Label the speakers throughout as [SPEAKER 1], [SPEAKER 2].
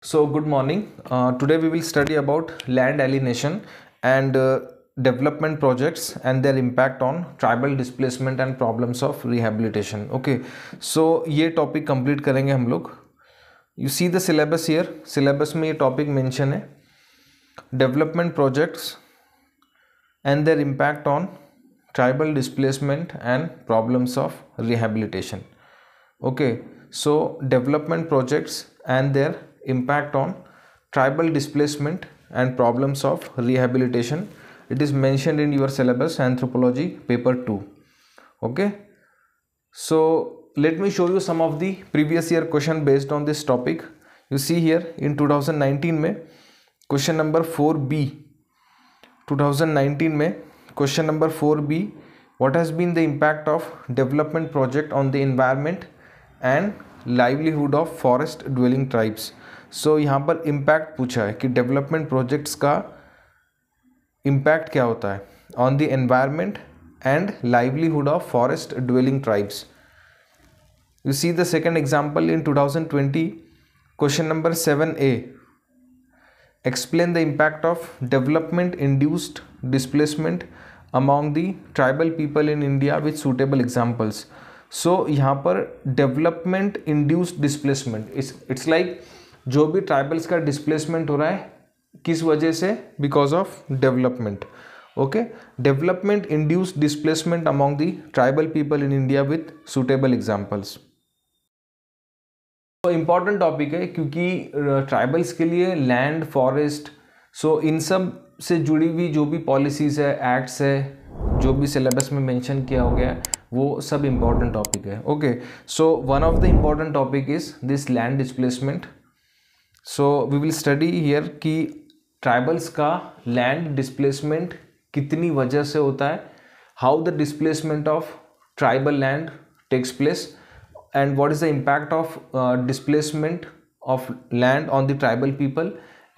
[SPEAKER 1] So, good morning. Today we will study about land alienation and development projects and their impact on tribal displacement and problems of rehabilitation. Okay, so ये topic complete करेंगे हम लोग. You see the syllabus here. Syllabus में ये topic mention है development projects and their impact on tribal displacement and problems of rehabilitation. Okay, so development projects and their impact on tribal displacement and problems of rehabilitation. It is mentioned in your syllabus anthropology paper 2. Okay, so let me show you some of the previous year question based on this topic. You see here in 2019 में question number 4B 2019 में question number 4B, what has been the impact of development project on the environment and livelihood of forest dwelling tribes. So यहाँ पर impact पूछा है कि development projects का impact क्या होता है on the environment and livelihood of forest dwelling tribes. You see the second example in 2020 question number 7A, explain the impact of development induced displacement among the tribal people in India with suitable examples. So यहाँ पर development induced displacement it's like जो भी tribals का displacement हो रहा है किस वजह से, because of development. Okay, development induced displacement among the tribal people in India with suitable examples. तो इम्पॉर्टेंट टॉपिक है क्योंकि ट्राइबल्स के लिए लैंड फॉरेस्ट इन सब से जुड़ी हुई जो भी पॉलिसीज़ है, एक्ट्स है, जो भी सिलेबस में मेंशन किया हो गया है वो सब इम्पॉर्टेंट टॉपिक है. Okay, so one of the important topic is this land displacement. So we will study here कि ट्राइबल्स का लैंड डिस्प्लेसमेंट कितनी वजह से होता है, how the displacement of tribal land takes place and what is the impact of displacement of land on the tribal people,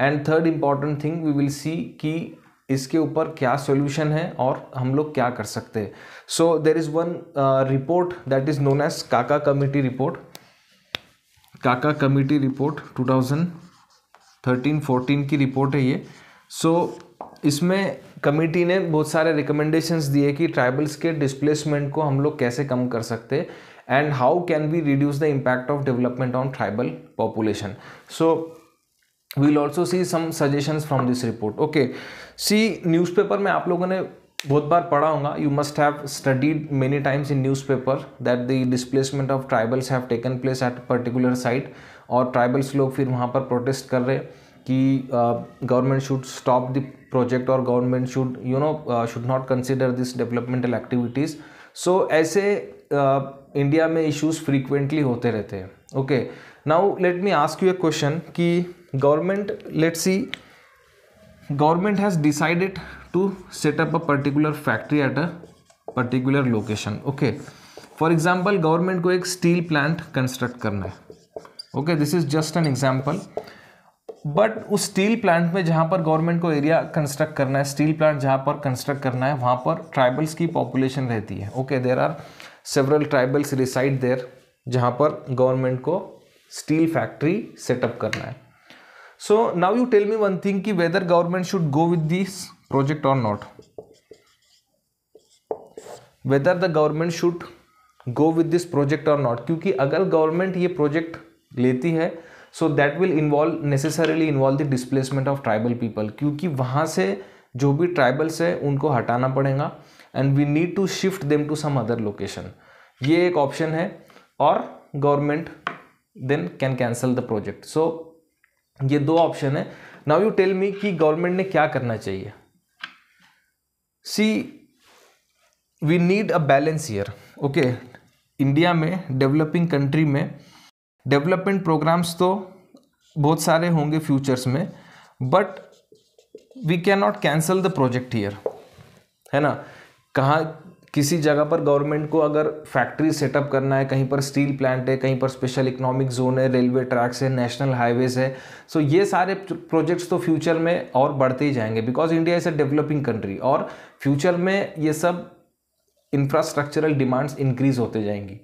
[SPEAKER 1] and third important thing we will see कि इसके ऊपर क्या solution है और हम लोग क्या कर सकते हैं. So there is one report that is known as काका कमिटी रिपोर्ट. काका कमिटी रिपोर्ट 2013-14 की रिपोर्ट है ये. So इसमें कमिटी ने बहुत सारे रिकमेंडेशंस दिए कि ट्राइबल्स के डिस्प्लेसमेंट को हम लोग कैसे कम कर सकते हैं and how can we reduce the impact of development on tribal population. So we will also see some suggestions from this report. Okay, see newspaper में आप लोगों ने बहुत बार पढ़ा होगा, you must have studied many times in newspaper that the displacement of tribals have taken place at a particular site और tribals लोग फिर वहाँ पर protest कर रहे कि government should stop the project और government should should not consider this developmental activities. So ऐसे इंडिया में इश्यूज फ्रीक्वेंटली होते रहते हैं. Okay, now let me ask you a question कि government, let's see, government has decided to set up a particular factory at a particular location. Okay, for example government को एक steel plant construct करना है. Okay, this is just an example. But उस steel plant में जहाँ पर government को area construct करना है, स्टील प्लांट जहाँ पर कंस्ट्रक्ट करना है वहाँ पर ट्राइबल्स की पॉपुलेशन रहती है. Okay, there are several tribals reside there जहाँ पर गवर्नमेंट को स्टील फैक्ट्री सेटअप करना है. So now you tell me one thing कि whether government should go with this project और not. Whether the government should go with this project और not, क्योंकि अगर गवर्नमेंट ये प्रोजेक्ट लेती है so that will necessarily involve the displacement of tribal people, क्योंकि वहाँ से जो भी tribals है उनको हटाना पड़ेगा and we need to shift them to some other location. ये एक ऑप्शन है और government then can cancel the project. So ये दो ऑप्शन है. Now you tell me कि गवर्नमेंट ने क्या करना चाहिए. See, we need a balance here. Okay, India में, डेवलपिंग कंट्री में डेवलपमेंट प्रोग्राम्स तो बहुत सारे होंगे फ्यूचर्स में, but we can not cancel the project here, है ना. कहाँ किसी जगह पर गवर्नमेंट को अगर फैक्ट्री सेटअप करना है, कहीं पर स्टील प्लांट है, कहीं पर स्पेशल इकोनॉमिक जोन है, रेलवे ट्रैक्स है, नेशनल हाईवेज है, सो ये सारे प्रोजेक्ट्स तो फ्यूचर में और बढ़ते ही जाएंगे because India is a developing country और फ्यूचर में ये सब इंफ्रास्ट्रक्चरल डिमांड्स इंक्रीज होते जाएंगी.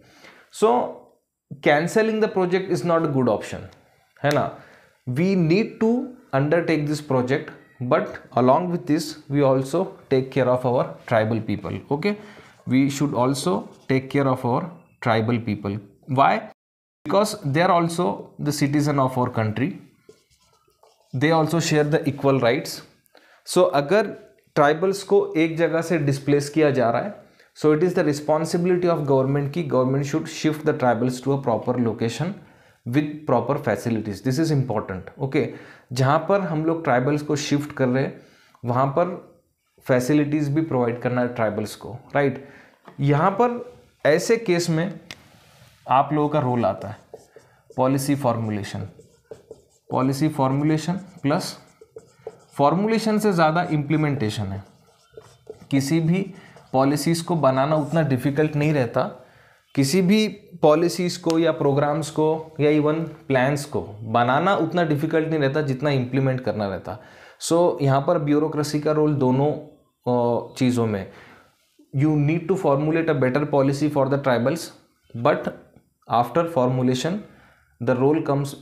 [SPEAKER 1] So cancelling the project is not a good option, है ना. we need to undertake this project, but along with this we also take care of our tribal people. Okay, we should also take care of our tribal people. Why? Because they are also the citizen of our country, they also share the equal rights. So अगर tribals को एक जगह से displace किया जा रहा है, so it is the responsibility of government की government should shift the tribals to a proper location with proper facilities. This is important. Okay, जहाँ पर हम लोग ट्राइबल्स को शिफ्ट कर रहे हैं वहाँ पर फैसिलिटीज भी प्रोवाइड करना है ट्राइबल्स को, राइट. यहाँ पर ऐसे केस में आप लोगों का रोल आता है policy formulation. Policy formulation plus formulation से ज़्यादा इम्प्लीमेंटेशन है. किसी भी पॉलिसीज़ को बनाना उतना डिफ़िकल्ट नहीं रहता, किसी भी पॉलिसीज़ को या प्रोग्राम्स को या इवन प्लान्स को बनाना उतना डिफ़िकल्ट नहीं रहता जितना इम्प्लीमेंट करना रहता. सो यहाँ पर ब्यूरोक्रेसी का रोल दोनों चीज़ों में. You need to formulate a better policy for the tribals, but after formulation the role comes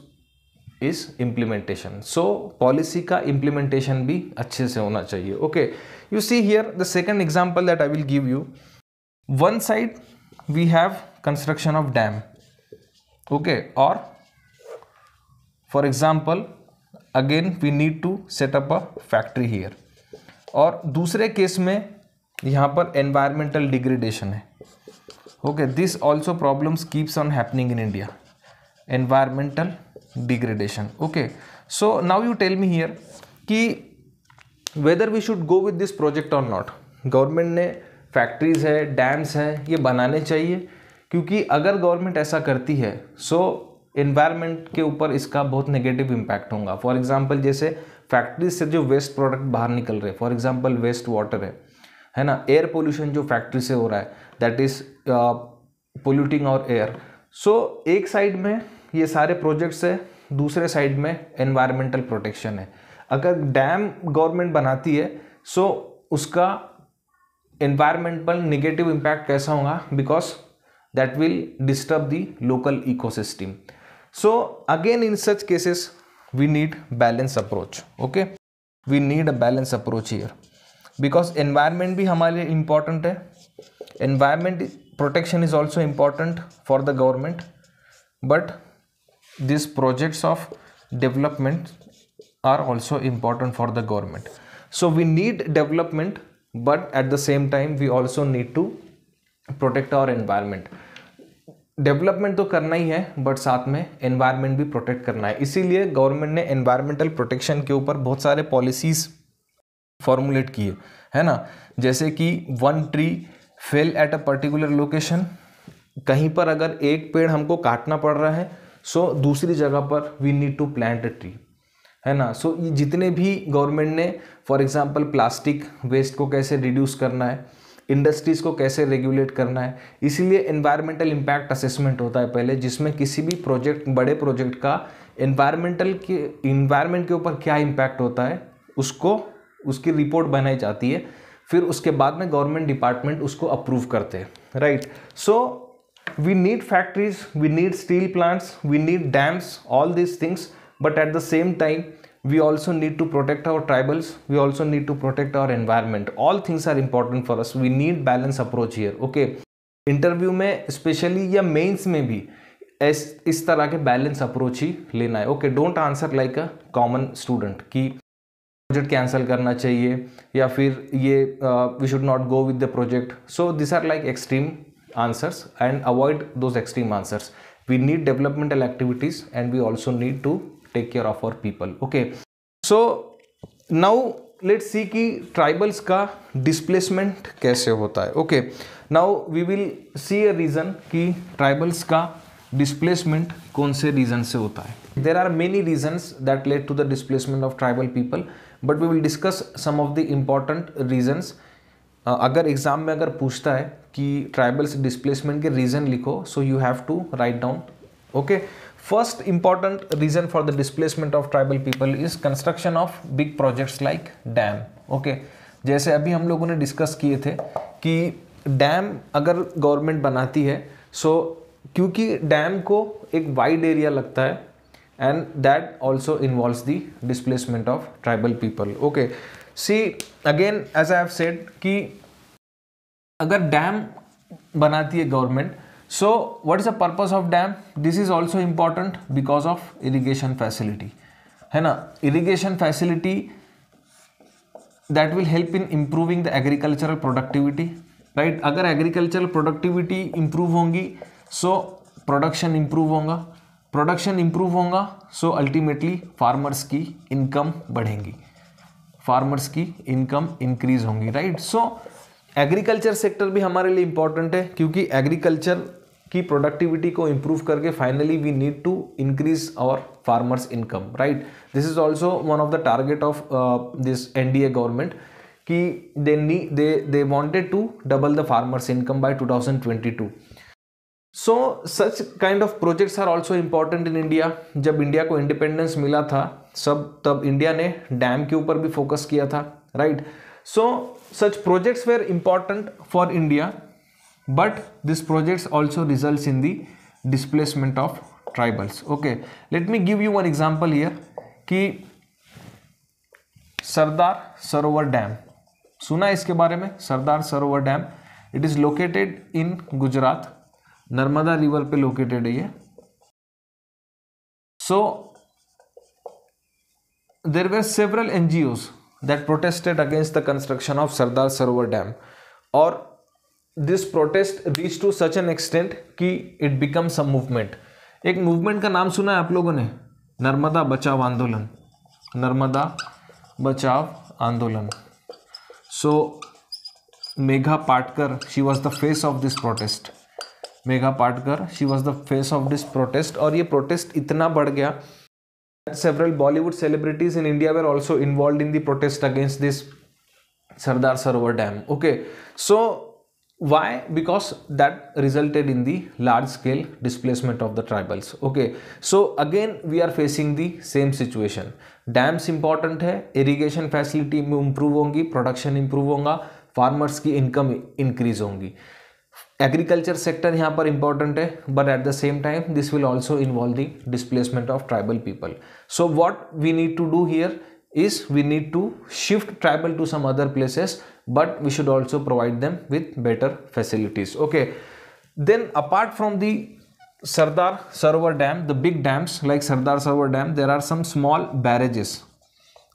[SPEAKER 1] is implementation. So policy का इम्प्लीमेंटेशन भी अच्छे से होना चाहिए. Okay, you see here the second example that I will give you. One side we have construction of dam, okay, or for example again we need to set up a factory here. और दूसरे case में यहाँ पर environmental degradation है. okay, this also problems keeps on happening in India, environmental degradation. okay, so now you tell me here कि whether we should go with this project or not. Government ने factories है, dams हैं, ये बनाने चाहिए, क्योंकि अगर गवर्नमेंट ऐसा करती है सो एनवायरनमेंट के ऊपर इसका बहुत नेगेटिव इम्पैक्ट होगा. फॉर एग्जांपल जैसे फैक्ट्रीज से जो वेस्ट प्रोडक्ट बाहर निकल रहे हैं, फॉर एग्जांपल वेस्ट वाटर है ना, एयर पोल्यूशन जो फैक्ट्री से हो रहा है दैट इज़ पोल्यूटिंग और एयर. सो एक साइड में ये सारे प्रोजेक्ट्स है, दूसरे साइड में एनवायरमेंटल प्रोटेक्शन है. अगर डैम गवर्नमेंट बनाती है सो उसका एनवायरमेंट पर नेगेटिव इम्पैक्ट कैसा होगा, because that will disturb the local ecosystem. So again in such cases we need balance approach. Okay, we need a balance approach here, because environment भी हमारे लिए इम्पॉर्टेंट है. Environment protection is also important for the government, but this projects of development are also important for the government. So we need development, but at the same time we also need to protect our environment. Development तो करना ही है, but साथ में environment भी protect करना है. इसीलिए government ने एनवायरमेंटल प्रोटेक्शन के ऊपर बहुत सारे पॉलिसीज़ फॉर्मुलेट किए है ना. जैसे कि one tree fail eight a particular location, कहीं पर अगर एक पेड़ हमको काटना पड़ रहा है सो दूसरी जगह पर we need to plant a tree, है ना. सो ये जितने भी गवर्नमेंट ने फॉर एग्जांपल प्लास्टिक वेस्ट को कैसे रिड्यूस करना है, इंडस्ट्रीज़ को कैसे रेगुलेट करना है, इसीलिए एनवायरमेंटल इम्पैक्ट असेसमेंट होता है पहले, जिसमें किसी भी प्रोजेक्ट, बड़े प्रोजेक्ट का एनवायरमेंट के ऊपर क्या इम्पैक्ट होता है उसको, उसकी रिपोर्ट बनाई जाती है. फिर उसके बाद में गवर्नमेंट डिपार्टमेंट उसको अप्रूव करते हैं, right. So we need factories, we need steel plants, we need dams, all these things, but at the same time we also need to protect our tribals, we also need to protect our environment. All things are important for us. We need balance approach here. okay, interview में specially या mains में भी इस तरह के balance approach ही लेना है. Okay, don't answer like a common student कि प्रोजेक्ट कैंसिल करना चाहिए या फिर ये we should not go with the project. So this are like extreme answers and avoid those extreme answers. We need developmental activities and we also need to take care of our people. okay, so now let's see कि tribals का displacement कैसे होता है. okay, now we will see a reason कि tribals का displacement कौन से reason से होता है. there are many reasons that led to the displacement of tribal people, but we will discuss some of the important reasons. अगर exam में अगर पूछता है कि ट्राइबल्स डिस्प्लेसमेंट के रीज़न लिखो, so you have to write down. Okay, first important reason for the displacement of tribal people is construction of big projects like dam. Okay, जैसे अभी हम लोगों ने डिस्कस किए थे कि डैम अगर गवर्नमेंट बनाती है सो क्योंकि डैम को एक वाइड एरिया लगता है and that also involves the displacement of tribal people. Okay, see again as I have said कि अगर डैम बनाती है government, so what is the purpose of dam? This is also important because of irrigation facility, है ना. Irrigation facility that will help in improving the agricultural productivity, right. अगर agricultural productivity improve होंगी so production improve होगा, production improve होगा so ultimately farmers की income बढ़ेंगी, farmers की income increase होंगी, राइट. सो एग्रीकल्चर सेक्टर भी हमारे लिए इंपॉर्टेंट है क्योंकि एग्रीकल्चर की प्रोडक्टिविटी को इंप्रूव करके finally we need to increase our farmers income, right. This is also one of the target of this NDA government कि they wanted to double the farmers income by 2022. So such kind of projects are also important in India. जब India को independence मिला था तब India ने dam के ऊपर भी फोकस किया था, right. So such projects were important for India, but these projects also results in the displacement of tribals. Okay, let me give you one example here कि सरदार सरोवर डैम, सुना है इसके बारे में? Sardar Sarovar dam, it is located in Gujarat, Narmada river पे located है ये. So there were several NGOs that protested against the construction of Sardar Sarovar Dam, और this protest reached to such an extent कि it becomes a movement. एक movement का नाम सुना है आप लोगों ने? नर्मदा बचाओ आंदोलन, Narmada Bachao Andolan. So Medha Patkar, she was the face of this protest. Medha Patkar, she was the face of this protest, और ये प्रोटेस्ट इतना बढ़ गया. Several Bollywood celebrities in India were also involved in the protest against this Sardar Sarovar Dam. Okay, so why? Because that resulted in the large scale displacement of the tribals. Okay, so again we are facing the same situation. Dams important है, irrigation facility improve होंगी, production improve होगा, farmers की income increase होंगी. Agriculture sector यहाँ पर important है, but at the same time this will also involve the displacement of tribal people. So what we need to do here is we need to shift tribal to some other places, but we should also provide them with better facilities. Okay, then apart from the Sardar Sarovar dam, the big dams like Sardar Sarovar Dam, there are some small barrages.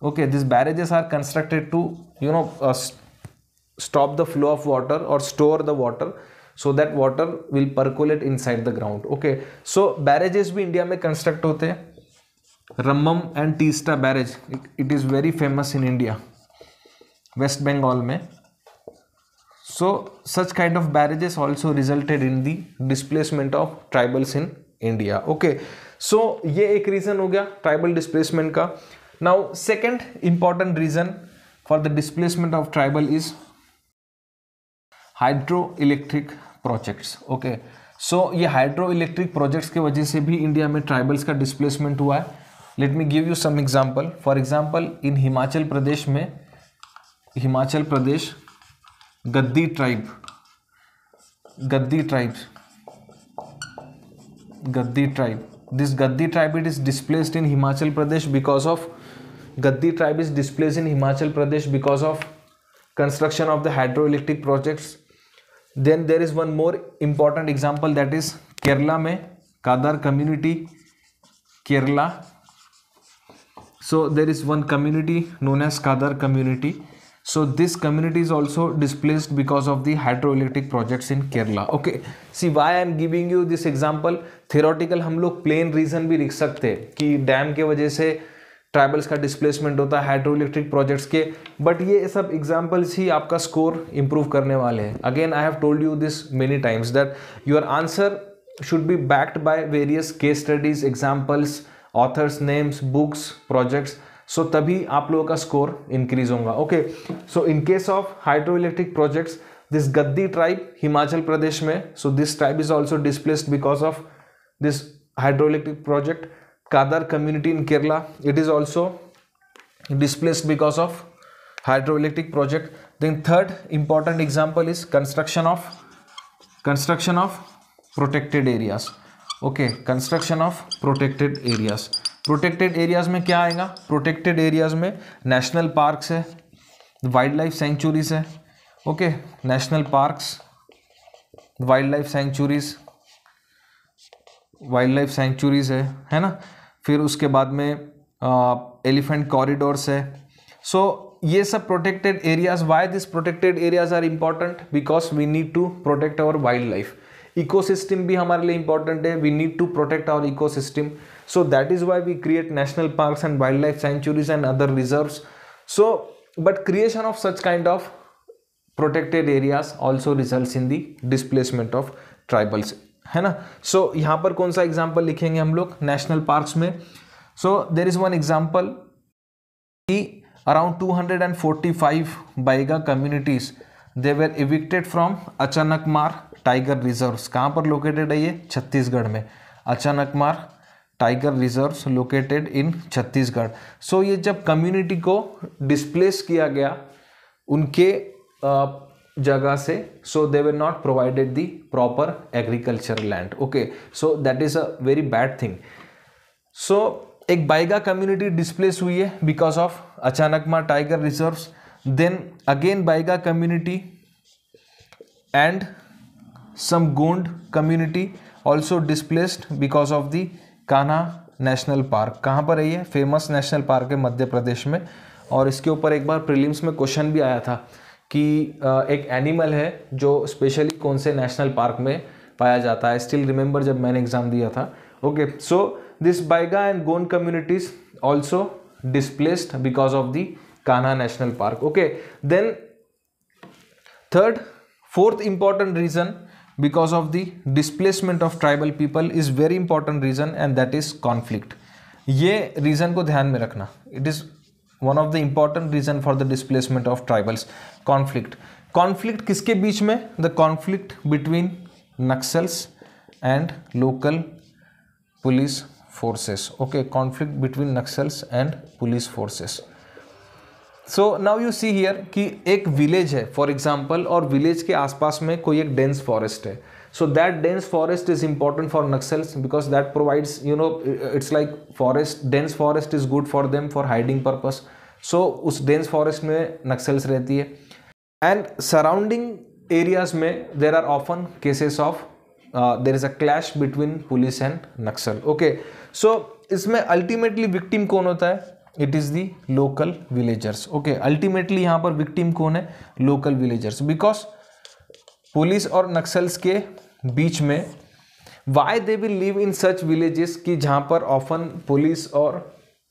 [SPEAKER 1] Okay, these barrages are constructed to stop the flow of water or store the water, so that water will percolate inside the ground. Okay, so barrages भी India में construct होते हैं. Rammam and Teesta barrage, it is very famous in India, West Bengal में. So such kind of barrages also resulted in the displacement of tribals in India. Okay, so ये एक reason हो गया tribal displacement का. Now second important reason for the displacement of tribal is hydro electric projects. Okay, so ये hydro electric projects की वजह से भी इंडिया में ट्राइबल्स का डिस्प्लेसमेंट हुआ है. Let me give you some example. For example in Himachal Pradesh में, Himachal Pradesh Gaddi tribe, this Gaddi tribe it is displaced in Himachal Pradesh because of construction of the hydroelectric projects. Then there is one more important example, that is Kerala में Kadar community, Kerala. So there is one community known as Kadar community. So this community is also displaced because of the hydroelectric projects in Kerala. Okay, see why I am giving you this example. Theoretical हम लोग plain reason भी लिख सकते हैं कि dam के वजह से ट्राइबल्स का डिस्प्लेसमेंट होता है हाइड्रो इलेक्ट्रिक प्रोजेक्ट्स के, बट ये सब एग्जांपल्स ही आपका स्कोर इंप्रूव करने वाले हैं. Again I have told you this many times that your answer should be backed by various case studies, examples, authors names, books, projects. So तभी आप लोगों का स्कोर इंक्रीज होगा. Okay, so in case of hydro electric projects, this Gaddi tribe Himachal Pradesh में, so this tribe is also displaced because of this hydro electric project. Kadar community in Kerala, it is also displaced because of hydroelectric project. Then third important example is construction of protected areas. Okay, construction of protected areas. Protected areas में क्या आएगा? Protected areas में national parks है, wild life centuries है, okay, national parks, wild life centuries है ना। फिर उसके बाद में एलिफेंट कॉरिडोर्स है। सो ये सब protected areas. Why this protected areas are important? Because we need to protect our wild life. Ecosystem भी हमारे लिए इंपॉर्टेंट है, we need to protect our ecosystem, so that is why we create national parks and wild life sanctuaries and other reserves. So but creation of such kind of protected areas also results in the displacement of tribals, है ना। सो यहाँ पर कौन सा example लिखेंगे हम लोग national parks में? सो देर इज वन एग्जाम्पल कि around 245 Baiga communities they were evicted from Achanakmar Tiger Reserves। कहाँ पर लोकेटेड है ये? छत्तीसगढ़ में। Achanakmar tiger reserves located in Chhattisgarh. So ये जब कम्युनिटी को डिस्प्लेस किया गया उनके जगह से, so they were not provided the proper agriculture land, okay, so that is a very bad thing. So एक बाइगा कम्युनिटी डिस्प्लेस हुई है because of Achanakmar tiger reserves. Then again Baiga community and some Gond community also displaced because of the Kanha national park. कहाँ पर है ये? Famous national park है मध्य प्रदेश में। और इसके ऊपर एक बार प्रीलिम्स में क्वेश्चन भी आया था कि एक एनिमल है जो स्पेशली कौन से नेशनल पार्क में पाया जाता है। स्टिल रिमेंबर जब मैंने एग्जाम दिया था, okay. So this Baiga and Gond communities also displaced because of the Kanha National Park, okay. Then fourth important reason because of the displacement of tribal people is very important reason, and that is conflict। ये reason को ध्यान में रखना, it is one of the important reason for the displacement of tribals। conflict किसके बीच में? the conflict between Naxals and local police forces, okay, conflict between Naxals and police forces। so now you see here कि एक village है for example, और village के आसपास में कोई एक डेंस फॉरेस्ट है। so that dense forest is important for Naxals because that provides, you know, it's like forest, dense forest is good for them for hiding purpose। so उस dense forest में Naxals रहती है। and surrounding areas में there are often cases of there is a clash between police and Naxal, okay। so इसमें ultimately victim कौन होता है? It is the local villagers, okay. Ultimately यहाँ पर विक्टिम कौन है? Local villagers. बिकॉज पुलिस और नक्सल्स के बीच में why they will live in such villages कि जहाँ पर ऑफन पुलिस और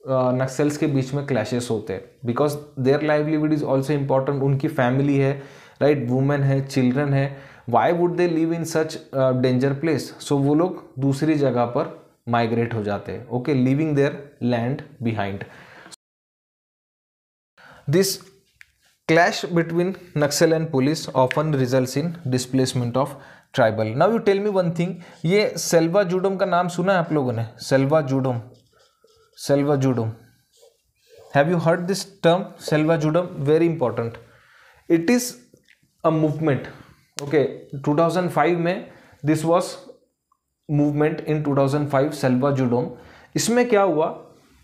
[SPEAKER 1] नक्सल्स के बीच में क्लैशेस होते हैं, because their livelihood is also important. उनकी फैमिली है, राइट, वुमेन है, चिल्ड्रन है। Why would they live in such danger place? So वो लोग दूसरी जगह पर माइग्रेट हो जाते हैं, okay, living their land behind. This clash between Naxal and police often results in displacement of tribal। Now you tell me one thing, ये सेल्वा जूडम का नाम सुना है आप लोगों ने? Salwa Judum, Salwa Judum, have you heard this term? Salwa Judum, very important. It is a movement, okay. 2005 में this was movement in 2005 Salwa Judum. इसमें क्या हुआ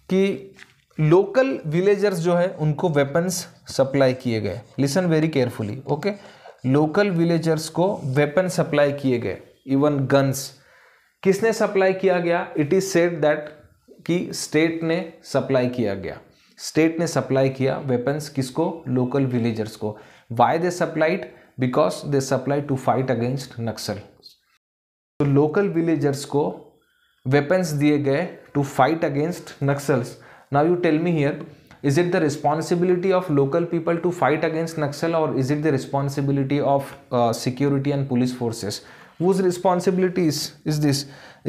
[SPEAKER 1] कि लोकल विलेजर्स जो है उनको वेपन्स सप्लाई किए गए। Listen very carefully, okay. Local villagers को वेपन सप्लाई किए गए, इवन गन्स। किसने सप्लाई किया गया? इट इज सेड दैट कि स्टेट ने सप्लाई किया गया। स्टेट ने सप्लाई किया वेपन्स किसको? लोकल विलेजर्स को। Why they supplied? Because they supply to fight against Naxal. तो लोकल विलेजर्स को वेपन्स दिए गए to fight against Naxals. Now you tell me here, is it the responsibility of local people to fight against Naxal, or is it the responsibility of security and police forces? Whose responsibility is this?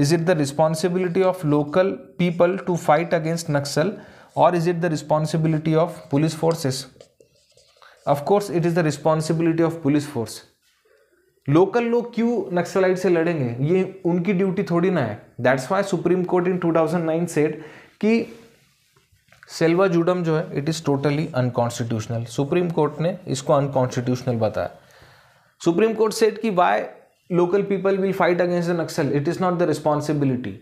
[SPEAKER 1] Is it the responsibility of local people to fight against Naxal, or is it the responsibility of police forces? Of course it is the responsibility of police force। Local लोग क्यों naxalite से लड़ेंगे? ये उनकी duty थोड़ी ना है। That's why supreme court in 2009 said कि सेल्वा जूडम जो है it is totally unconstitutional. Supreme court ने इसको अनकॉन्स्टिट्यूशनल बताया। सुप्रीम कोर्ट सेड कि why local people will fight against the Naxal, it is not the responsibility.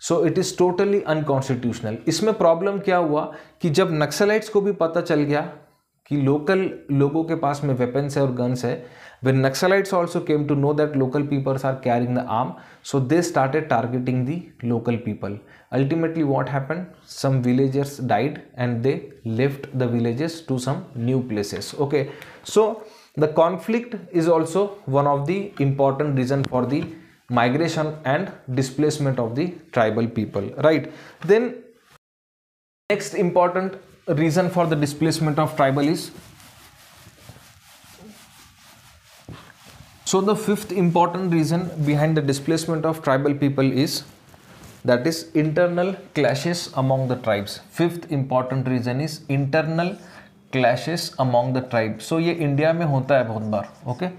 [SPEAKER 1] So it is totally unconstitutional. इसमें problem क्या हुआ कि जब नक्सलाइट्स को भी पता चल गया कि लोकल लोगों के पास में वेपन्स है और गन्स है, when Naxalites also came to know that local peoples are carrying the arm, so they started targeting the local people. Ultimately what happened, some villagers died and they left the villages to some new places. Okay, so the conflict is also one of the important reason for the migration and displacement of the tribal people, right? Then next important reason for the displacement of tribal is, so the fifth important reason behind the displacement of tribal people is, that is internal clashes among the tribes. Fifth important reason is internal clashes among the tribes. So ये India में होता है बहुत बार, okay?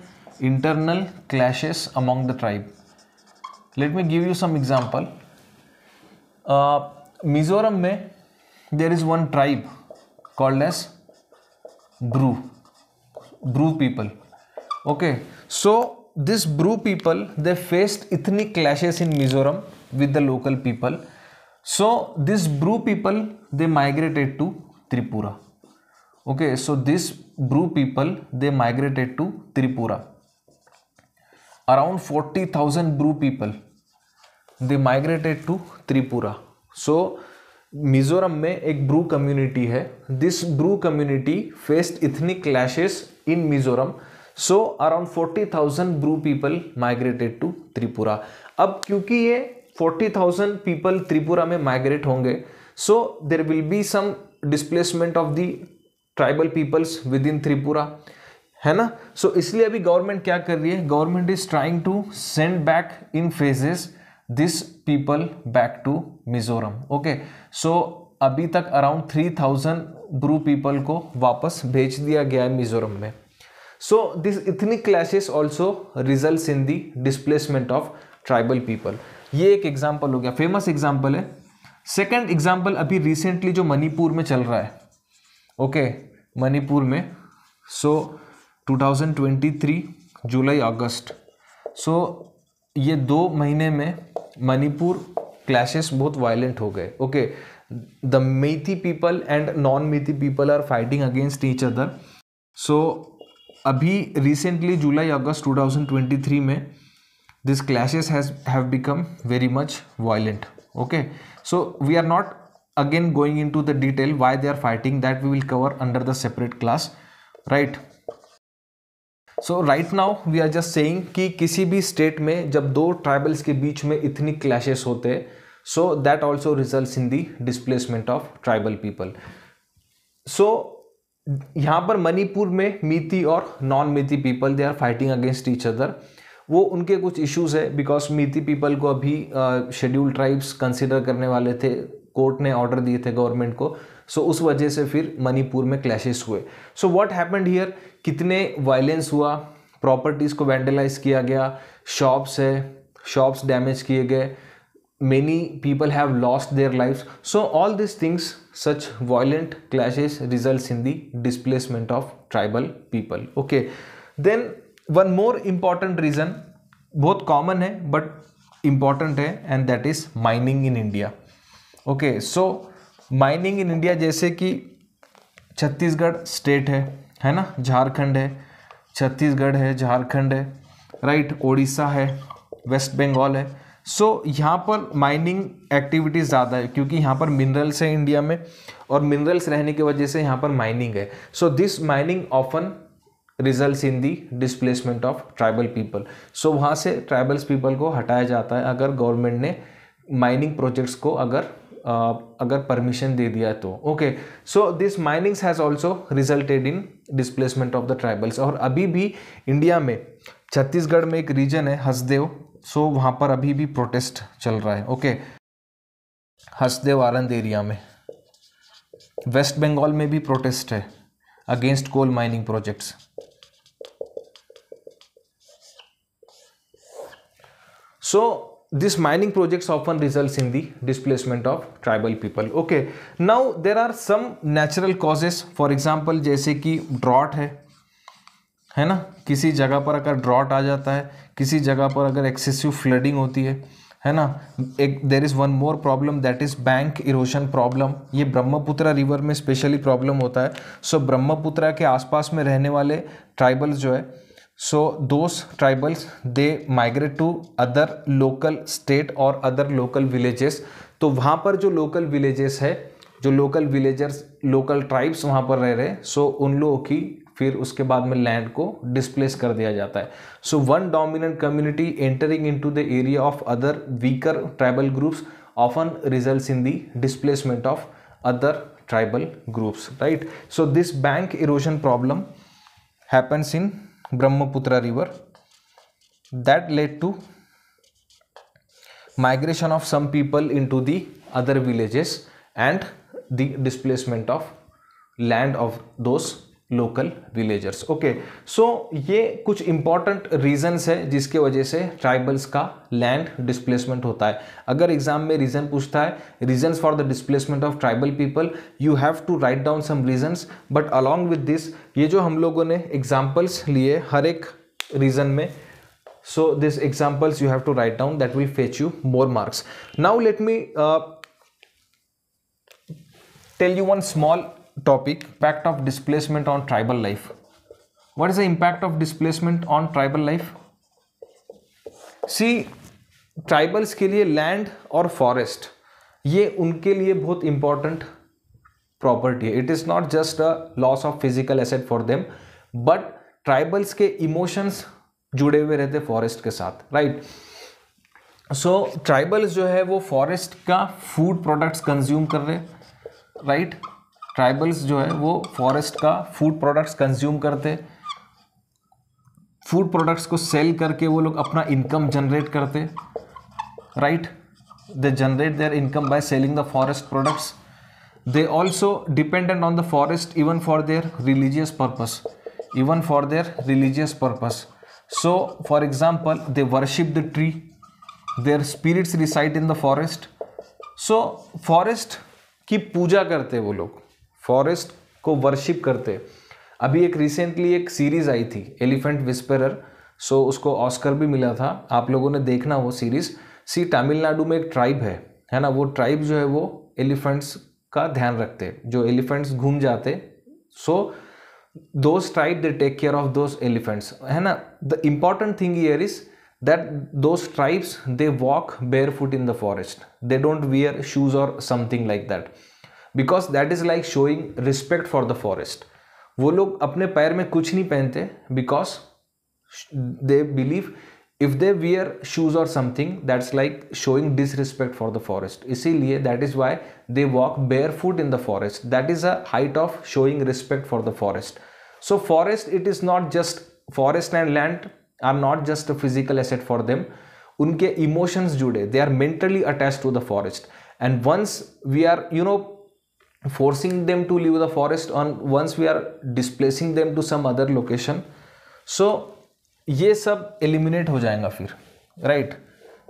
[SPEAKER 1] Internal clashes among the tribe. Let me give you some example. Mizoram में there is one tribe called as Bru people. Okay, so this Bru people, they faced ethnic clashes in Mizoram with the local people. So this Bru people, they migrated to Tripura. Okay, so this Bru people, they migrated to Tripura. Around 40,000 Bru people, they migrated to Tripura. So Mizoram में एक Bru community है. This Bru community faced ethnic clashes in Mizoram. So around 40,000 Bru people migrated to Tripura. अब क्योंकि ये 40,000 people Tripura में migrate होंगे, so there will be some displacement of the tribal peoples within Tripura, है ना. सो इसलिए अभी गवर्नमेंट क्या कर रही है, government is trying to send back in phases this people back to Mizoram. Okay, so अभी तक अराउंड 3,000 ब्रू पीपल को वापस भेज दिया गया है मिजोरम में. So this ethnic clashes also results in the displacement of tribal people. ये एक एग्जाम्पल हो गया, फेमस एग्जाम्पल है. सेकेंड एग्जाम्पल अभी रिसेंटली जो मणिपुर में चल रहा है. ओके, मणिपुर में सो 2023 जुलाई अगस्त, सो ये 2 महीने में मणिपुर क्लैशेस बहुत वायलेंट हो गए. Okay, the Meitei people and non Meitei people are fighting against each other. So अभी रिसेंटली जुलाई अगस्त 2023 में this clashes have become very much violent. Okay, so we are not again going into the detail why they are fighting, that we will cover under the separate class, right. So right now we are just saying कि किसी भी state में जब 2 tribals के बीच में ethnic clashes होते हैं, so that also results in the displacement of tribal people. So यहाँ पर मणिपुर में मीती और non Meitei people they are fighting against each other. वो उनके कुछ इश्यूज है, बिकॉज मीती पीपल को अभी शेड्यूल ट्राइब्स कंसिडर करने वाले थे, कोर्ट ने ऑर्डर दिए थे गवर्नमेंट को. सो उस वजह से फिर मणिपुर में क्लैशेस हुए. सो व्हाट हैपेंड हियर, कितने वायलेंस हुआ, प्रॉपर्टीज़ को वैंडलाइज किया गया, शॉप्स डैमेज किए गए, many people have lost their lives. So all this things, such violent clashes results in the displacement of tribal people. Okay, then one more important reason, बहुत common है but important है, and that is mining in India. Okay, so mining in India, जैसे कि Chhattisgarh state है ना, झारखंड है, छत्तीसगढ़ है, झारखंड है, राइट, ओडिशा है, वेस्ट बंगाल है. सो यहाँ पर माइनिंग एक्टिविटीज़ ज़्यादा है क्योंकि यहाँ पर मिनरल्स है इंडिया में, और मिनरल्स रहने की वजह से यहाँ पर माइनिंग है. So this mining often results in the displacement of tribal people. So वहाँ से ट्राइबल्स पीपल को हटाया जाता है अगर गवर्नमेंट ने माइनिंग प्रोजेक्ट्स को अगर परमिशन दे दिया तो. Okay, so this minings has also resulted in displacement of the tribals. और अभी भी इंडिया में छत्तीसगढ़ में एक रीजन है हसदेव, सो वहाँ पर अभी भी प्रोटेस्ट चल रहा है. ओके, हसदेव आनंद एरिया में. वेस्ट बंगाल में भी प्रोटेस्ट है against coal mining projects. So this mining projects often results in the displacement of tribal people. Okay, now there are some natural causes. For example, जैसे कि ड्रॉट है ना, किसी जगह पर अगर ड्रॉट आ जाता है, किसी जगह पर अगर एक्सेसिव फ्लडिंग होती है है ना। एक there is one more problem that is bank erosion problem. ये ब्रह्मपुत्रा रिवर में स्पेशली प्रॉब्लम होता है। सो ब्रह्मपुत्रा के आसपास में रहने वाले ट्राइबल्स जो है, so those tribals they migrate to other local state और अदर लोकल विलेजेस। तो वहाँ पर जो लोकल विलेजेस है, जो लोकल विलेजर्स, लोकल ट्राइब्स वहाँ पर रह रहे, सो उन लोगों की फिर उसके बाद में लैंड को डिस्प्लेस कर दिया जाता है। So one dominant community entering into the area of other weaker tribal groups often results in the displacement of other tribal groups, right. So this bank erosion problem happens in Brahmaputra river that led to migration of some people into the other villages and the displacement of land of those local villagers. Okay, so ये कुछ important reasons है जिसके वजह से tribals का land displacement होता है। अगर एग्जाम में रीजन पूछता है reasons for the displacement of tribal people, you have to write down some reasons, but along with this ये जो हम लोगों ने एग्जाम्पल्स लिए हर एक रीजन में, so these examples you have to write down, that will fetch you more marks. Now let me tell you one small topic, impact of displacement on tribal life. What is the impact of displacement on tribal life? See, tribals के लिए land और forest ये उनके लिए बहुत important property है. It is not just a loss of physical asset for them, but tribals के emotions जुड़े हुए रहते फॉरेस्ट के साथ, राइट। सो ट्राइबल्स जो है वो फॉरेस्ट का फूड प्रोडक्ट्स कंज्यूम कर रहे, राइट। ट्राइबल्स जो है वो फॉरेस्ट का फूड प्रोडक्ट्स कंज्यूम करते, फूड प्रोडक्ट्स को सेल करके वो लोग अपना इनकम जनरेट करते, right. They generate there income by selling the forest products. They also dependent on the forest even for their religious purpose, even for their religious purpose. So, for example, they worship the tree, their spirits reside in the forest. So, forest की पूजा करते वो लोग, forest को worship करते। अभी एक recently एक series आई थी एलिफेंट विस्परर, सो उसको ऑस्कर भी मिला था, आप लोगों ने देखना वो सीरीज। सी तमिलनाडु में एक ट्राइब है ना, वो ट्राइब जो है वो एलिफेंट्स का ध्यान रखते, जो एलिफेंट्स घूम जाते, सो those tribe they take care of those elephants, है ना। The important thing here is that those tribes they walk barefoot in the forest, they don't wear shoes or something like that, because that is like showing respect for the forest. वो लोग अपने पैर में कुछ नहीं पहनते because they believe if they wear shoes or something that's like showing disrespect for the forest, इसीलिए that is why they walk barefoot in the forest. That is a height of showing respect for the forest. So forest, it is not just, forest and land are not just a physical asset for them. उनके emotions जुड़े, they are mentally attached to the forest, and once we are forcing them to leave the forest, on once we are displacing them to some other location, so ये सब eliminate हो जाएगा फिर, right,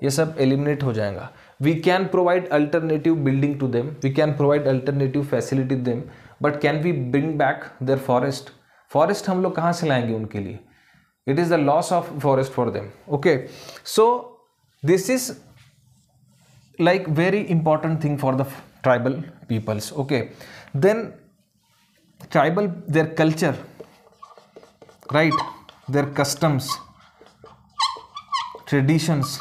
[SPEAKER 1] ये सब eliminate हो जाएगा। We can provide alternative building to them, we can provide alternative facility them, but can we bring back their forest? Forest हम लोग कहाँ से लाएंगे उनके लिए? It is the loss of forest for them. Okay, so this is like very important thing for the tribal peoples. Okay, then tribal, their culture, right, their customs, traditions,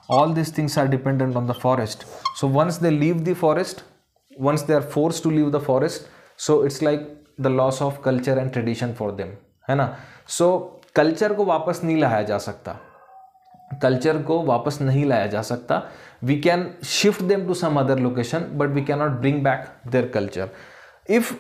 [SPEAKER 1] all these things are dependent on the forest. So once they leave the forest, once they are forced to leave the forest, so it's like the loss of culture and tradition for them, है ना। so culture को वापस नहीं लाया जा सकता, culture को वापस नहीं लाया जा सकता। We can shift them to some other location, but we can not bring back their culture. If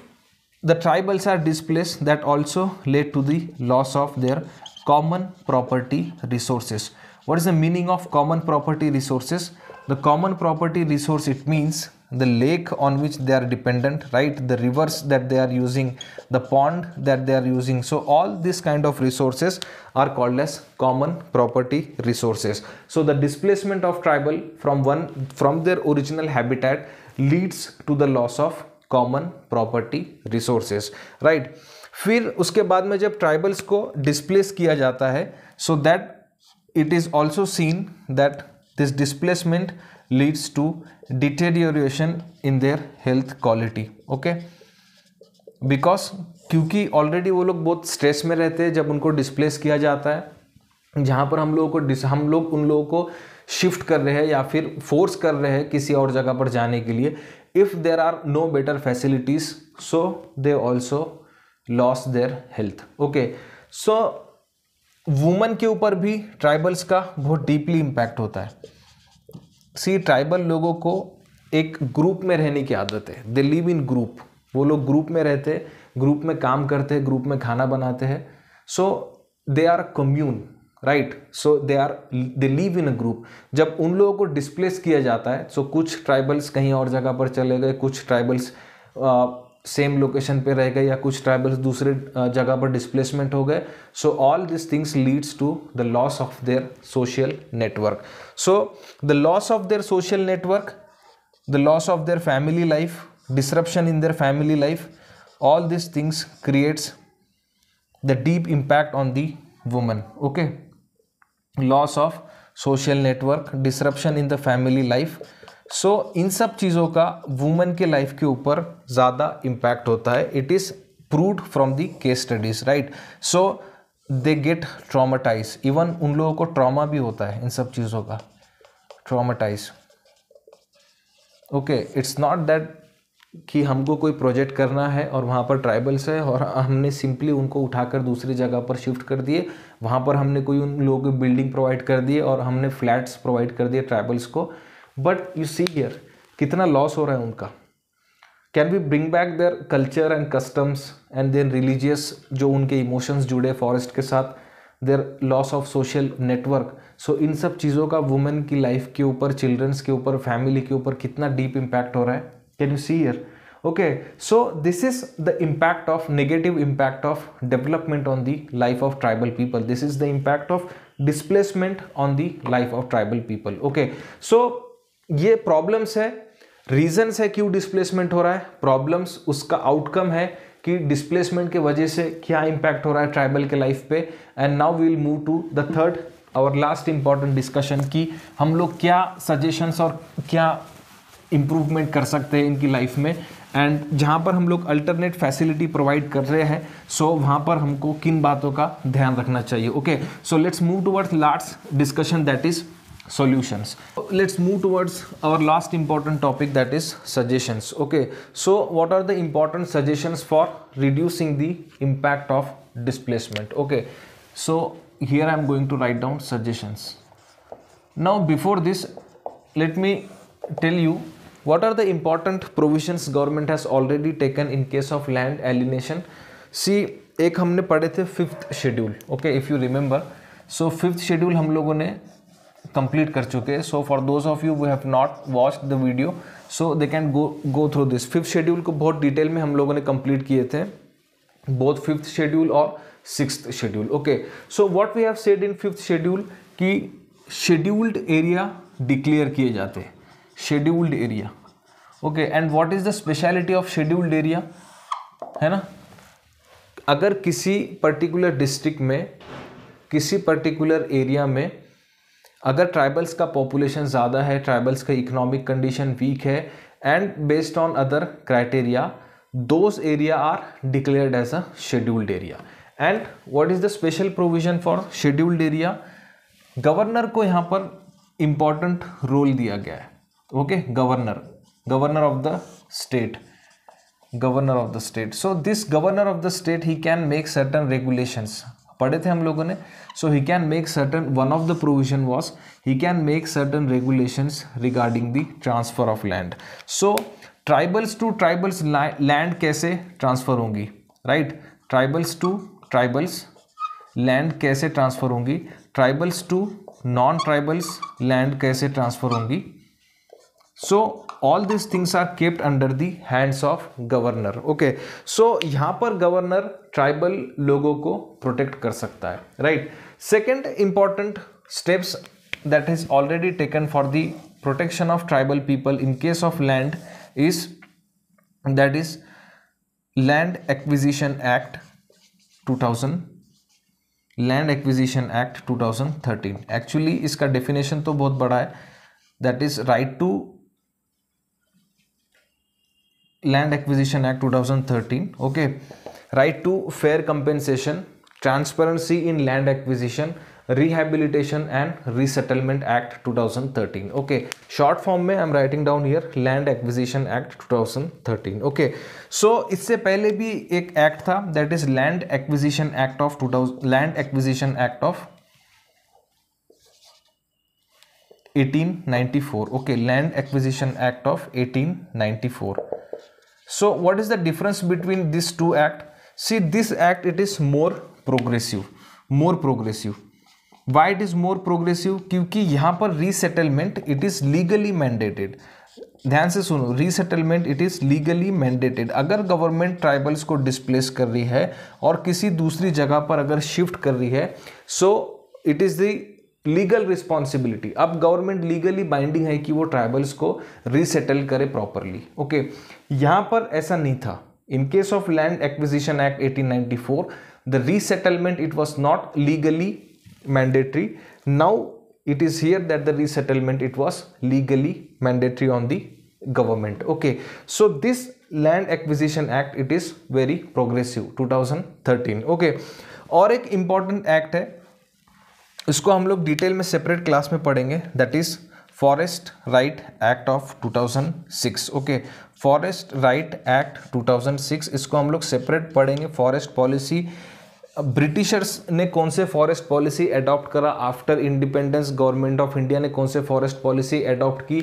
[SPEAKER 1] the tribals are displace, that also lead to the loss of their common property resources. What is the meaning of common property resources? The common property resource, it means the lake on which they are dependent, right, the rivers that they are using, the pond that they are using. So all these kind of resources are called as common property resources. So the displacement of tribal from their original habitat leads to the loss of common property resources, right. फिर उसके बाद में जब tribals को displace किया जाता है, so that it is also seen that this displacement leads to deterioration in their health quality. Okay, because क्योंकि ऑलरेडी वो लोग बहुत स्ट्रेस में रहते हैं जब उनको डिस्प्लेस किया जाता है, जहाँ पर हम लोग उन लोगों को शिफ्ट कर रहे हैं या फिर फोर्स कर रहे हैं किसी और जगह पर जाने के लिए. If there are no better facilities, so they also loss their health. Okay, so woman के ऊपर भी ट्राइबल्स का बहुत डीपली इम्पैक्ट होता है. सी, ट्राइबल लोगों को एक ग्रुप में रहने की आदत है. दे लिव इन ग्रुप. वो लोग ग्रुप में रहते हैं, ग्रुप में काम करते हैं, ग्रुप में खाना बनाते हैं. So they are commune, right. So they live in a group. जब उन लोगों को डिस्प्लेस किया जाता है, सो कुछ ट्राइबल्स कहीं और जगह पर चले गए, कुछ ट्राइबल्स सेम लोकेशन पे रह गए, या कुछ ट्राइबल्स दूसरे जगह पर डिस्प्लेसमेंट हो गए. So all this things leads to the loss of their social network. So the loss of their social network, the loss of their family life, disruption in their family life, all these things creates the deep impact on the woman. Okay, loss of social network, disruption in the family life. So इन सब चीज़ों का woman के life के ऊपर ज़्यादा impact होता है. It is proved from the case studies, right. So they get traumatise. Even उन लोगों को ट्रॉमा भी होता है इन सब चीज़ों का, traumatise. Okay, it's not that कि हमको कोई प्रोजेक्ट करना है और वहाँ पर ट्राइबल्स है और हमने सिंपली उनको उठाकर दूसरी जगह पर शिफ्ट कर दिए, वहाँ पर हमने कोई उन लोगों को बिल्डिंग प्रोवाइड कर दिए और हमने फ्लैट्स प्रोवाइड कर दिए ट्राइबल्स को. बट यू सी हियर कितना लॉस हो रहा है उनका. Can we bring back their culture and customs and their religious, जो उनके इमोशंस जुड़े फॉरेस्ट के साथ, their loss of social network. So इन सब चीज़ों का वुमेन की लाइफ के ऊपर, चिल्ड्रंस के ऊपर, फैमिली के ऊपर कितना डीप इम्पैक्ट हो रहा है. Can you see here? Okay, so this is the impact of negative impact of development on the life of tribal people. This is the impact of displacement on the life of tribal people. Okay, so ये problems है, reasons है क्यों displacement हो रहा है, problems उसका outcome है कि displacement के वजह से क्या impact हो रहा है tribal के life पे. And now we will move to the third, our last important discussion कि हम लोग क्या suggestions और क्या इम्प्रूवमेंट कर सकते हैं इनकी लाइफ में, एंड जहाँ पर हम लोग अल्टरनेट फैसिलिटी प्रोवाइड कर रहे हैं, सो वहाँ पर हमको किन बातों का ध्यान रखना चाहिए. Okay, so let's move towards last discussion, that is solutions. Let's move towards our last important topic, that is suggestions. Okay, so what are the important suggestions for reducing the impact of displacement? Okay, so here I am going to write down suggestions. Now before this, let me tell you what are the important provisions government has already taken in case of land alienation. See, एक हमने पढ़े थे 5th schedule. Okay, if you remember, so 5th schedule हम लोगों ने complete कर चुके हैं. So for those of you who have not watched the video, so they can go through this. 5th schedule को बहुत डिटेल में हम लोगों ने कंप्लीट किए थे, बोथ 5th शेड्यूल और 6th schedule. Okay, so what we have said in 5th schedule कि शेड्यूल्ड एरिया डिक्लेयर किए जाते हैं, scheduled area. Okay, and what is the speciality of scheduled area, है ना. अगर किसी पर्टिकुलर डिस्ट्रिक्ट में, किसी पर्टिकुलर एरिया में अगर ट्राइबल्स का पॉपुलेशन ज़्यादा है, ट्राइबल्स का इकोनॉमिक कंडीशन वीक है, and based on other criteria, those area are declared as a scheduled area. And what is the special provision for scheduled area, governor को यहाँ पर इंपॉर्टेंट रोल दिया गया है. Okay, governor of the state, governor of the state. So this governor of the state he can make certain regulations, पढ़े थे हम लोगों ने. So he can make certain, one of the provision was he can make certain regulations regarding the transfer of land. So tribals to tribals land कैसे transfer होंगी, right. Tribals to tribals land कैसे transfer होंगी, tribals to non tribals land कैसे transfer होंगी. So all this things are kept under the hands of governor. Okay, so यहाँ पर governor tribal लोगों को प्रोटेक्ट कर सकता है, right. Second important steps that is already taken for the protection of tribal people in case of land is, that is land acquisition act 2000, land acquisition act 2013। Actually इसका definition तो बहुत बड़ा है, that is right to land acquisition act 2013, okay, right to fair compensation, transparency in land acquisition, rehabilitation and resettlement act 2013, okay. Short form में I am writing down here land acquisition act 2013, okay. So इससे पहले भी एक act था, that is land acquisition act of 1894, okay, land acquisition act of 1894. So what is the difference between these two act? See, this act, it is more progressive. Why it is more progressive? क्योंकि यहाँ पर resettlement it is legally mandated. ध्यान से सुनो, resettlement it is legally mandated. अगर government tribals को displace कर रही है और किसी दूसरी जगह पर अगर शिफ्ट कर रही है, so it is the legal responsibility. अब गवर्नमेंट लीगली बाइंडिंग है कि वो ट्राइबल्स को रीसेटल करे प्रॉपरली, ओके। यहां पर ऐसा नहीं था। इन case of land acquisition act 1894, the resettlement it was not legally mandatory. Now it is here that the resettlement it was legally mandatory on the government, okay. So this land acquisition act it is very progressive 2013, okay. और एक important act है, इसको हम लोग detail में separate class में पढ़ेंगे, that is forest right act of 2006, okay. Forest right act 2006, इसको हम लोग सेपरेट पढ़ेंगे। फॉरेस्ट पॉलिसी, ब्रिटिशर्स ने कौन से फॉरेस्ट पॉलिसी अडॉप्ट करा after independence, government of India ने कौन से फॉरेस्ट पॉलिसी अडॉप्ट की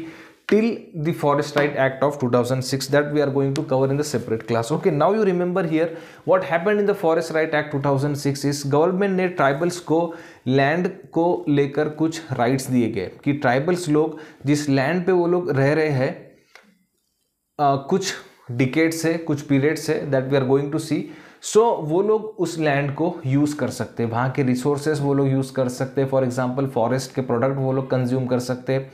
[SPEAKER 1] till the forest right act of 2006, that we are going to cover in the separate class, okay. Now you remember here what happened in the forest right act 2006 is government ने tribals को land को लेकर कुछ rights दिए गए कि tribals लोग जिस लैंड पे वो लोग रह रहे हैं कुछ डिकेड से, कुछ पीरियड से, that we are going to see, so वो लोग उस लैंड को यूज़ कर सकते हैं, वहाँ के रिसोर्सेज वो लोग यूज़ कर सकते हैं। फॉर एग्जांपल फॉरेस्ट के प्रोडक्ट वो लोग कंज्यूम कर सकते हैं।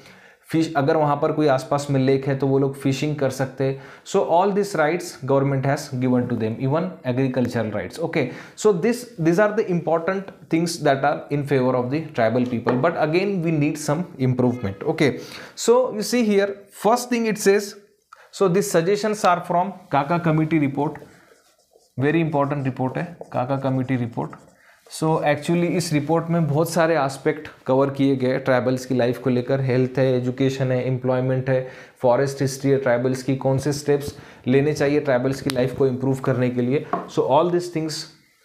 [SPEAKER 1] फिश, अगर वहाँ पर कोई आसपास में लेक है तो वो लोग फिशिंग कर सकते हैं। So all this rights government has given to them, even agricultural rights, okay. So this are the important things that are in favour of the tribal people, but again we need some improvement, okay. So you see here first thing it says, so this suggestions are from Kaka committee report, very important report है Kaka committee report. So actually इस report में बहुत सारे aspect cover किए गए tribals की life को लेकर, हेल्थ है, एजुकेशन है, एम्प्लॉयमेंट है, फॉरेस्ट हिस्ट्री है ट्राइबल्स की, कौन से स्टेप्स लेने चाहिए ट्राइबल्स की लाइफ को इम्प्रूव करने के लिए। So all this things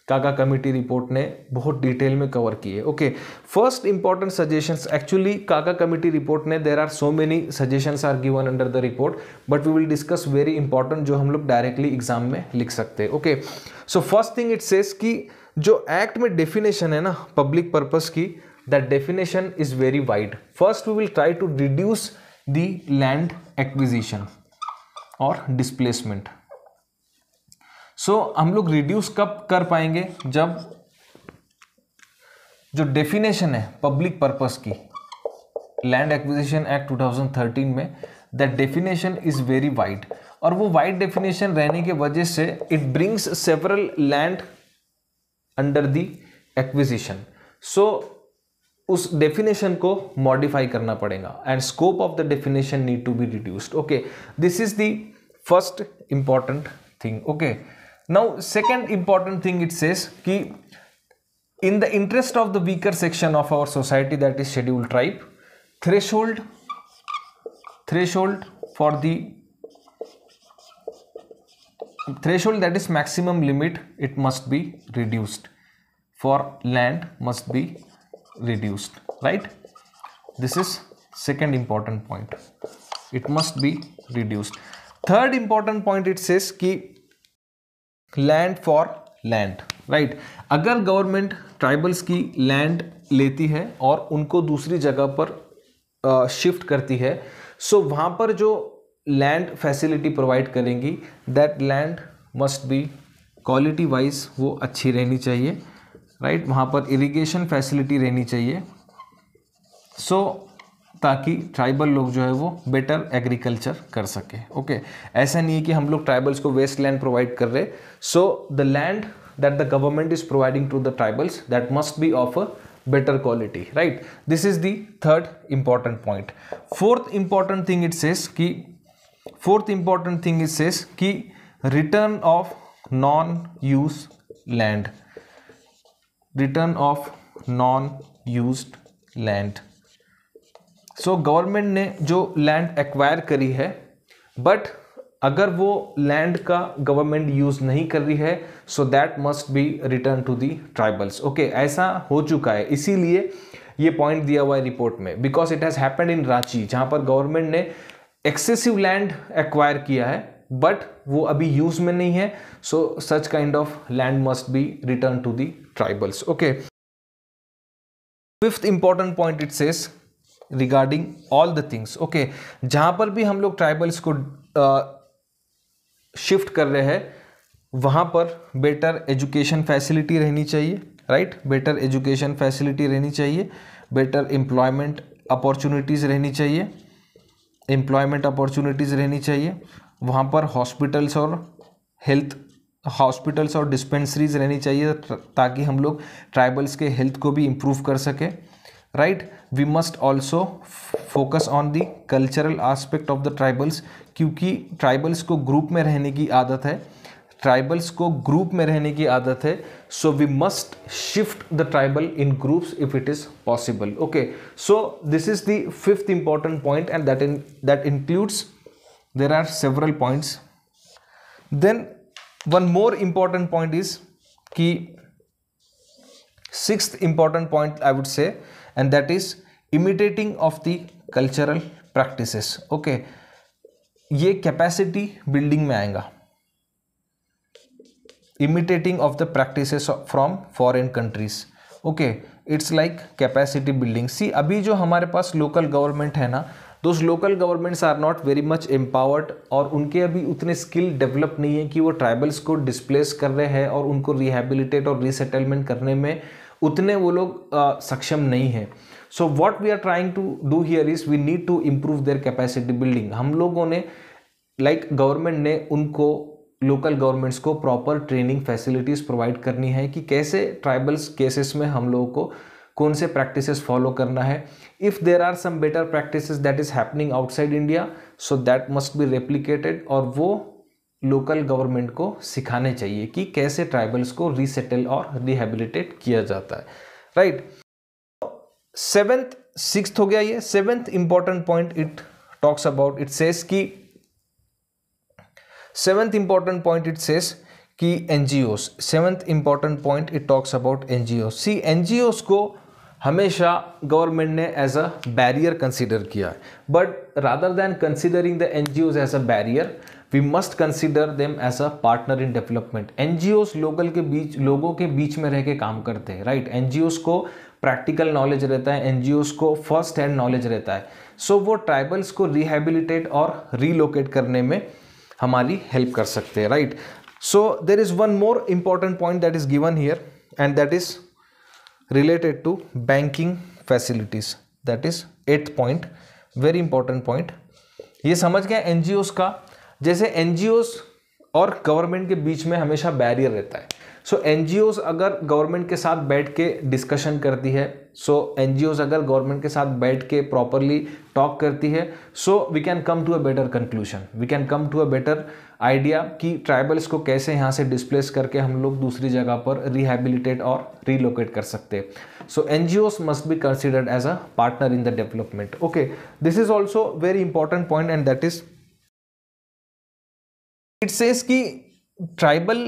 [SPEAKER 1] Kaka committee report ने बहुत डिटेल में कवर किए, okay. First important suggestions, actually Kaka committee report ने there are so many suggestions are given under the report, but we will discuss very important जो हम लोग directly exam में लिख सकते हैं, ओके। So first thing it says कि जो एक्ट में डेफिनेशन है ना पब्लिक पर्पस की, that definition is very wide. First we will try to reduce the land acquisition और डिस्प्लेसमेंट। सो हम लोग रिड्यूस कब कर पाएंगे, जब जो डेफिनेशन है पब्लिक पर्पस की लैंड एक्विजिशन एक्ट 2013 में, that definition is very wide, और वो वाइड डेफिनेशन रहने की वजह से it brings several land under the acquisition. So उस डेफिनेशन को मॉडिफाई करना पड़ेगा and scope of the definition need to be reduced, okay. This is the first important thing, okay. Now second important thing it says कि in the interest of the weaker section of our society, that is scheduled tribe, threshold for the threshold, that is maximum limit, it must be reduced for land, must be reduced, right? This is second important point, it must be reduced. Third important point it says कि land for land, right. अगर government tribals की land लेती है और उनको दूसरी जगह पर शिफ्ट करती है, सो वहाँ पर जो लैंड फैसिलिटी प्रोवाइड करेंगी, that land must B quality wise वो अच्छी रहनी चाहिए, राइट। वहाँ पर इरिगेशन फैसिलिटी रहनी चाहिए, सो ताकि ट्राइबल लोग जो है वो बेटर एग्रीकल्चर कर सके, ओके। ऐसा नहीं है कि हम लोग ट्राइबल्स को वेस्ट लैंड प्रोवाइड कर रहे, so the land that the government is providing to the tribals, that must be of a better quality, right? This is the third important point. Fourth important thing it says कि return of non-use land, return of non-used land. So government ने जो land acquire करी है, but अगर वो land का government use नहीं कर रही है, so that must be return to the tribals. Okay, ऐसा हो चुका है, इसीलिए ये पॉइंट दिया हुआ है रिपोर्ट में, because it has happened in Ranchi, जहां पर गवर्नमेंट ने एक्सेसिव लैंड एक्वायर किया है बट वो अभी यूज में नहीं है. So such kind of land must be return to the tribals. Okay, fifth important point it says regarding all the things. Okay, जहां पर भी हम लोग ट्राइबल्स को शिफ्ट कर रहे हैं, वहां पर बेटर एजुकेशन फैसिलिटी रहनी चाहिए, राइट? बेटर एजुकेशन फैसिलिटी रहनी चाहिए, बेटर एम्प्लॉयमेंट अपॉर्चुनिटीज़ रहनी चाहिए, एम्प्लॉयमेंट अपॉर्चुनिटीज़ रहनी चाहिए. वहाँ पर हॉस्पिटल्स और डिस्पेंसरीज रहनी चाहिए, ताकि हम लोग ट्राइबल्स के हेल्थ को भी इम्प्रूव कर सकें, right? We must also focus on the cultural aspect of the tribals, क्योंकि ट्राइबल्स को ग्रुप में रहने की आदत है, so we must shift the tribal in groups if it is possible. Okay, so this is the fifth important point and that includes, there are several points. Then one more important point is कि sixth important point I would say, and that is imitating of the cultural practices. Okay, ये capacity building में आएगा, imitating of the practices from foreign countries. Okay, it's like capacity building. See, अभी जो हमारे पास local government है ना, those local governments are not very much empowered, और उनके अभी उतने स्किल डेवलप नहीं है कि वो ट्राइबल्स को डिस्प्लेस कर रहे हैं और उनको रिहेबिलिटेट और रीसेटलमेंट करने में उतने वो लोग सक्षम नहीं है. So what we are trying to do here is we need to improve their capacity building. हम लोगों ने गवर्नमेंट ने उनको, लोकल गवर्नमेंट्स को प्रॉपर ट्रेनिंग फैसिलिटीज़ प्रोवाइड करनी है कि कैसे ट्राइबल्स केसेस में हम लोगों को कौन से प्रैक्टिसेस फॉलो करना है. If there are some better practices that is happening outside India, so that must be replicated, और वो लोकल गवर्नमेंट को सिखाने चाहिए कि कैसे ट्राइबल्स को रीसेटल और रिहेबिलिटेट किया जाता है, राइट? सिक्स्थ हो गया ये. Seventh important point it talks about, it says कि seventh important point it says कि NGOs, seventh important point it talks about NGOs. See, NGOs को हमेशा गवर्नमेंट ने एज अ बैरियर कंसिडर किया है, but rather than considering the NGOs as a barrier, we must consider them as a partner in development. NGOs लोगों के बीच में रह के काम करते हैं, राइट? एनजीओस को प्रैक्टिकल नॉलेज रहता है, एनजीओस को फर्स्ट हैंड नॉलेज रहता है, सो वो ट्राइबल्स को रिहेबिलिटेट और रीलोकेट करने में हमारी हेल्प कर सकते हैं, right? So there is one more important point that is given here, and that is related to banking facilities. That is 8th point, very important point. ये समझ गए एनजीओस का, जैसे एनजीओस और गवर्नमेंट के बीच में हमेशा बैरियर रहता है. सो एनजीओस अगर गवर्नमेंट के साथ बैठ के डिस्कशन करती है, एनजीओस अगर गवर्नमेंट के साथ बैठ के प्रॉपरली टॉक करती है, so we can come to a better conclusion, we can come to a better idea कि ट्राइबल्स को कैसे यहाँ से डिस्प्लेस करके हम लोग दूसरी जगह पर रिहेबिलिटेट और रीलोकेट कर सकते हैं. So NGOs must be considered as a partner in the development. Okay, this is also very important point, and that is it says कि ट्राइबल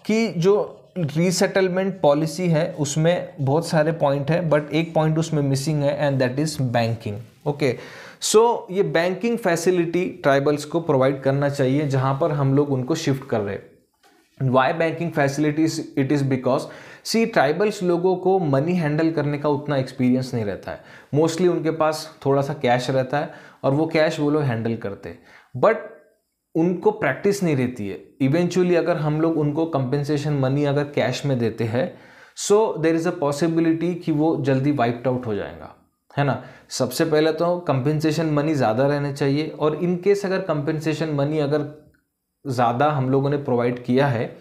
[SPEAKER 1] की जो रीसेटलमेंट पॉलिसी है उसमें बहुत सारे पॉइंट है, बट एक पॉइंट उसमें मिसिंग है, and that is banking. Okay, so ये बैंकिंग फैसिलिटी ट्राइबल्स को प्रोवाइड करना चाहिए जहां पर हम लोग उनको शिफ्ट कर रहे हैं. Why banking facilities? It is because see, tribals लोगों को मनी हैंडल करने का उतना एक्सपीरियंस नहीं रहता है. मोस्टली उनके पास थोड़ा सा कैश रहता है और वो कैश वो लोग हैंडल करते हैं, बट उनको प्रैक्टिस नहीं रहती है. इवेंचुअली अगर हम लोग उनको कंपेंसेशन मनी अगर कैश में देते हैं, so there is a possibility कि वो जल्दी वाइप्ड आउट हो जाएगा, है ना? सबसे पहले तो कंपेंसेशन मनी ज़्यादा रहने चाहिए, और इन केस अगर कंपेंसेशन मनी अगर ज़्यादा हम लोगों ने प्रोवाइड किया है,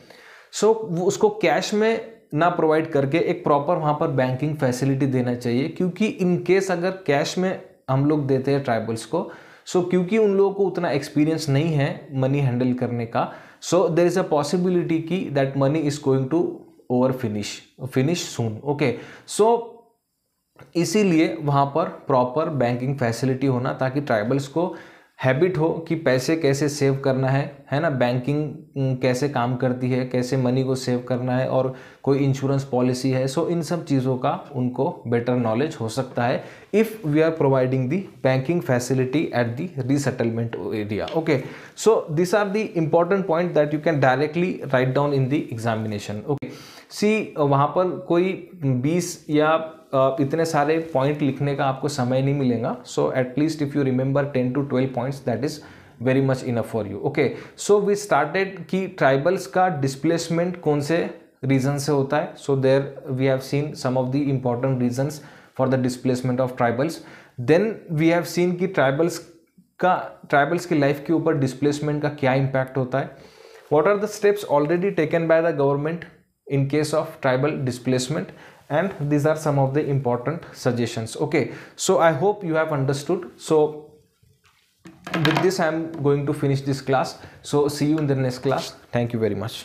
[SPEAKER 1] सो उसको कैश में ना प्रोवाइड करके एक प्रॉपर वहाँ पर बैंकिंग फैसिलिटी देना चाहिए, क्योंकि इन केस अगर कैश में हम लोग देते हैं ट्राइबल्स को, सो क्योंकि उन लोगों को उतना एक्सपीरियंस नहीं है मनी हैंडल करने का, so there is a possibility कि that money is going to over finish soon. Okay, so इसीलिए वहाँ पर प्रॉपर बैंकिंग फैसिलिटी होना, ताकि ट्राइबल्स को हैबिट हो कि पैसे कैसे सेव करना है ना, बैंकिंग कैसे काम करती है, कैसे मनी को सेव करना है, और कोई इंश्योरेंस पॉलिसी है। सो इन सब चीज़ों का उनको बेटर नॉलेज हो सकता है if we are providing the banking facility at the resettlement area. Okay, so this are the important point that you can directly write down in the examination. Okay, see वहाँ पर कोई 20 या इतने सारे point लिखने का आपको समय नहीं मिलेगा। So at least if you remember 10 to 12 points, that is very much enough for you. Okay, so we started कि ट्राइबल्स का डिस्प्लेसमेंट कौन से रीजन से होता है। So there we have seen some of the important reasons for the displacement of tribals. Then we have seen कि tribals की life के ऊपर डिस्प्लेसमेंट का क्या इम्पैक्ट होता है, what are the steps already taken by the government in case of tribal displacement, and these are some of the important suggestions. Okay, so I hope you have understood. So with this I am going to finish this class. So see you in the next class. Thank you very much.